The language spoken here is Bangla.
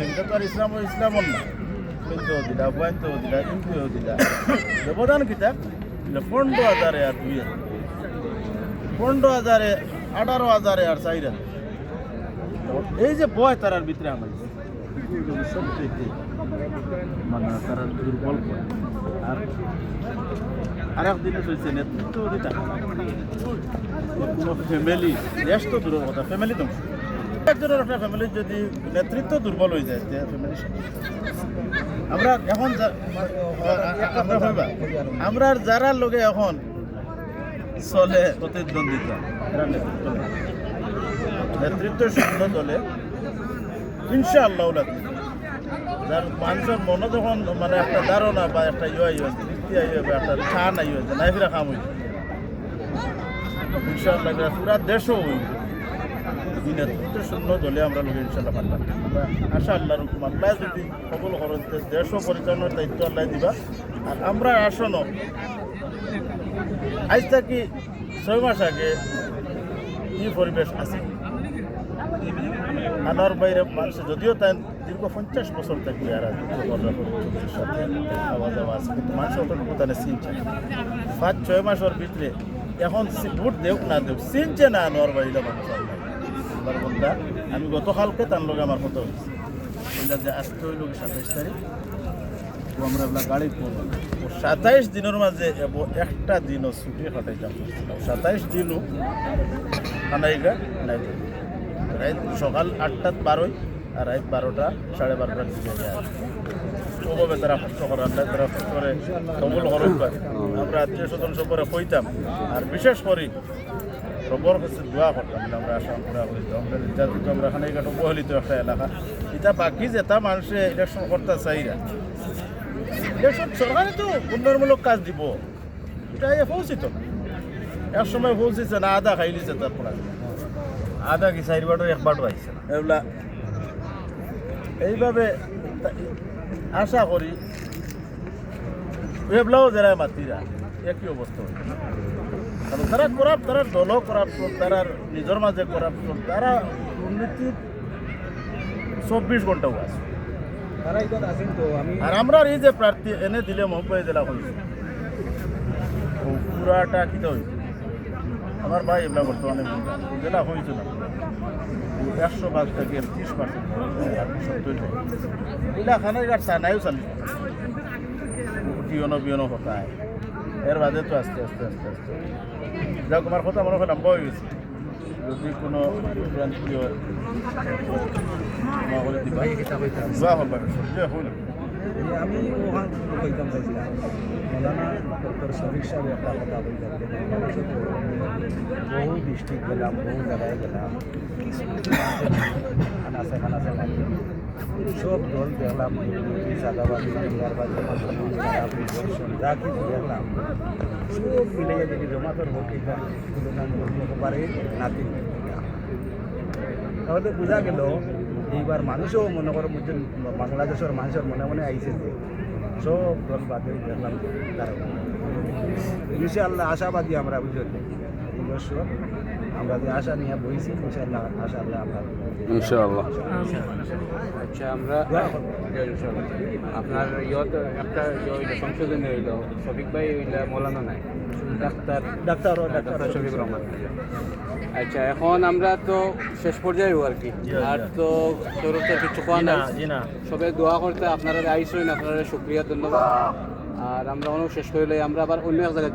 করি এটা তো আর ইসলামও না কিন্তু দিলা পয়েন্ট দিলা ইউপিও দিলা ব্যবধান কিতা 15,000 আর 2,000 15,000 18,000 আর 4,000 এই যে বয় তারার ভিতরে আমার সবচেয়ে মানে তারা দুর্বল করে আর এক জিনিস হয়েছে নেতৃত্ব দিতা কোনো ফ্যামিলি দেশ তো দূরের কথা ফ্যামিলি ধ্বংস একজনের একটা ফ্যামিলির যদি নেতৃত্ব দুর্বল হয়ে যায় ফ্যামিলি আমরা এখন আমরা যারা লোকে এখন চলে প্রতিদ্বন্দ্বিতা নেতৃত্ব শূন্য চলে ইনশাআল্লাহ যার মানুষের মনে যখন মানে একটা ধারণা বা একটা বা একটা খান হয়েছে নাই ফিরা খাম হয়েছে ইনশাআল্লাহ পুরা দেশও হইবে নেতৃত্ব শূন্য দলে আমরা লোক ইনশাআল্লাহ পারলাম আমরা আশা আল্লাহর হুকুম আল্লাহ যদি কবল করতে দেশও পরিচালনার দায়িত্ব আল্লাহ দিবা আর আমরা আসনও আজ থাকি 6 মাস আগে কি পরিবেশ আছে আনার বাইরে মানুষ যদিও তাই দীর্ঘ 50 বছর থাকলে আর আওয়াজ আওয়াজ কিন্তু মানুষ অতটুকু তাহলে চিনছে 5-6 মাসের ভিতরে এখন ভোট দেখ না দেখ চিনছে না আনোয়ার বাইরে মানুষ আল্লাহর বন্ধা আমি গতকালকে তার লোক আমার কথা হয়েছে বললাম যে আজকে ওই লোক 27 তারিখ তো আমরা গাড়ি করবো 27 দিনের মাঝে একটা দিনও ছুটি কাটাইতাম 27 দিনও খানাইগা নাই রাত সকাল 8টাত 12 আর রাত 12টা 12:30টার দিকে যায় ওভাবে তারা কষ্ট করে আল্লাহ তারা কষ্ট করে কবুল হরফ করে আমরা আত্মীয় স্বজন সপরে কইতাম আর বিশেষ করে রব্বর কাছে দোয়া করতাম আমরা আশা পুরা করিতাম আমরা খানাইঘাট অবহেলিত একটা এলাকা এটা বাকি যেটা মানুষে ইলেকশন করতে চাইরা ইলেকশন সরকারে তো উন্নয়নমূলক কাজ দিব এটা পৌঁছিত না এক সময় পৌঁছেছে না আদা খাইলিছে তারপর আদা কি 4 বারও 1 বারও আইছে এগুলা এইভাবে আশা করি এগুলাও যারা মাতিরা একই অবস্থা হয় কারণ তারা করাপ্ট তারা দলও করাপ্ট তারা নিজের মাঝে করাপ্ট তারা দুর্নীতির 24 ঘন্টাও আছে আর আমরা এই যে প্রার্থী এনে দিলে মহব্বই জেলা হয়েছে পুরাটা কিতা হয়েছে আমার ভাই এগুলা বর্তমানে জেলা হয়েছে না 100% থেকে 30% এগুলা খানাইঘাট চানাইও চালি বিয়নো হতায় এর বাদে তো আস্তে আস্তে যাক আমার কথা মনে হয় লম্বা হয়ে গেছে যদি কোনো প্রান্তীয় আমি ওখান কইতাম চাইছিলাম মৌলানা ডক্টর শফিক সাহেব একটা কথা বলতাম বহু ডিস্ট্রিক্ট গেলাম বহু জায়গায় গেলাম খানাসে সব দল দেখলাম সাদাবাদী যা কিছু দেখলাম সব মিলে যদি জমাতর হোক এটা তুলনামূলক পারে নাতি তাহলে বোঝা গেল এইবার মানুষও মনে করো বাংলাদেশের মানুষের মনে মনে আইছে যে সব দল বাদে দেখলাম তারা ইনশাআল্লাহ আশাবাদী আমরা বুঝলি এই বছর আমরা যে আশা নিয়ে বইছি ইনশাআল্লাহ আশাআল্লাহ আমরা ইনশাআল্লাহ আচ্ছা আমরা আপনার ইয়ত একটা সংশোধনী হইল শফিক ভাই হইলে মৌলানা নাই ডাক্তার শফিক রহমান আচ্ছা এখন আমরা তো শেষ পর্যায়ে আর কি আর তো তরফের কিছু কোয়া না সবাই দোয়া করতে আপনারা আইসেন আপনারা শুক্রিয়া ধন্যবাদ আর আমরা অনেক শেষ করলে আমরা আবার অন্য এক জায়গায়